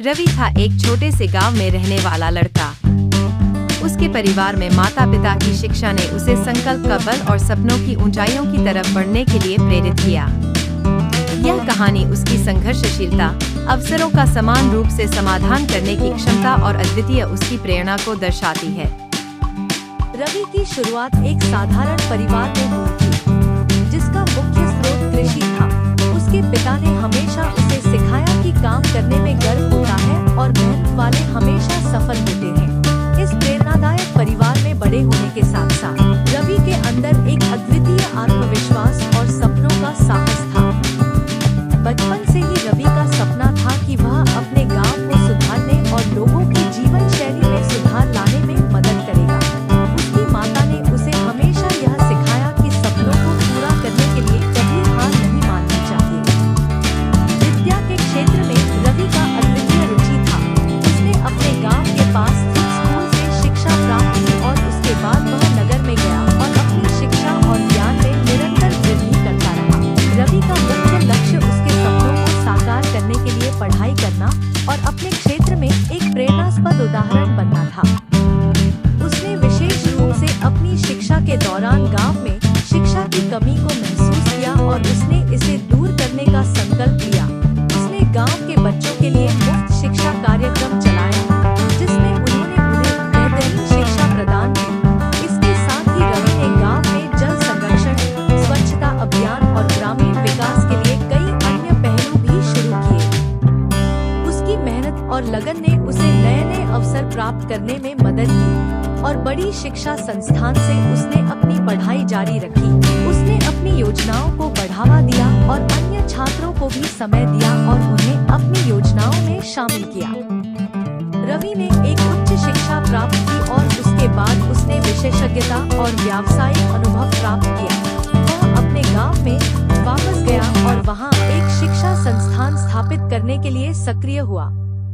रवि था एक छोटे से गांव में रहने वाला लड़का। उसके परिवार में माता पिता की शिक्षा ने उसे संकल्प का बल और सपनों की ऊंचाइयों की तरफ बढ़ने के लिए प्रेरित किया। यह कहानी उसकी संघर्षशीलता, अवसरों का समान रूप से समाधान करने की क्षमता और अद्वितीय उसकी प्रेरणा को दर्शाती है। रवि की शुरुआत एक साधारण परिवार में हुई थी, जिसका मुख्य स्रोत कृषि था। उसके पिता ने हमेशा उसे सिखाया कि काम करने में गर्व होता है और मेहनत वाले हमेशा सफल होते हैं। इस प्रेरणादायक परिवार में बड़े होने के साथ साथ रवि के अंदर एक अद्वितीय आत्मविश्वास और सपनों का साहस था। बचपन से ही रवि का सपना था कि वह अपने गांव को सुधारने और लोगों की जीवन शैली में सुधार लाने में मदद करेगा। उसकी माता ने उसे हमेशा यह सिखाया कि सपनों को पूरा करने के लिए कभी हार नहीं माननी चाहिए। विद्या के क्षेत्र में रवि का अद्वितीय रुचि था। उसने अपने गांव के पास स्थित स्कूल से शिक्षा प्राप्त की और उसके बाद वह नगर में गया और अपनी शिक्षा और ज्ञान में निरंतर वृद्धि करता रहा। रवि का मुख्य लक्ष्य उसके सपनों को साकार करने के लिए पढ़ाई करना और अपने क्षेत्र में एक प्रेरणास्पद उदाहरण बनना था। उसने विशेष रूप से अपनी शिक्षा के दौरान गांव में शिक्षा की कमी को महसूस किया और उसने इसे दूर करने का संकल्प लिया। उसने गांव के बच्चों के लिए मुफ्त शिक्षा कार्यक्रम चलाया, जिसमें उन्होंने उन्हें बेहतरीन शिक्षा प्रदान की। इसके साथ ही रवि ने गांव में जल संरक्षण, स्वच्छता अभियान और ग्रामीण विकास के लिए कई अन्य पहलू भी शुरू किए। उसकी मेहनत और लगन ने उसे नए-नए अवसर प्राप्त करने में मदद की और बड़ी शिक्षा संस्थान से उसने अपनी पढ़ाई जारी रखी। उसने अपनी योजनाओं को बढ़ावा दिया और अन्य छात्रों को भी समय दिया और उन्हें अपनी योजनाओं में शामिल किया। रवि ने एक उच्च शिक्षा प्राप्त की और उसके बाद उसने विशेषज्ञता और व्यावसायिक अनुभव प्राप्त किया। वह अपने गांव में वापस गया और वहां एक शिक्षा संस्थान स्थापित करने के लिए सक्रिय हुआ।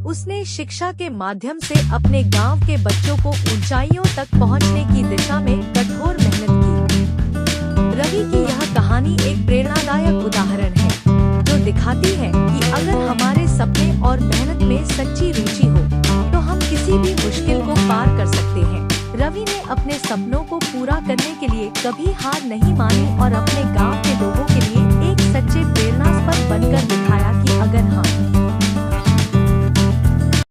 उसने शिक्षा के माध्यम से अपने गांव के बच्चों को ऊंचाइयों तक पहुंचने की दिशा में कठोर मेहनत की। रवि की यह कहानी एक प्रेरणादायक उदाहरण है, जो दिखाती है कि अगर हमारे सपने और मेहनत में सच्ची रुचि हो, तो हम किसी भी मुश्किल को पार कर सकते हैं। रवि ने अपने सपनों को पूरा करने के लिए कभी हार नहीं मानी और अपने गांव के लोगों के लिए एक सच्चे प्रेरणास्पद बनकर दिखाया कि अगर हम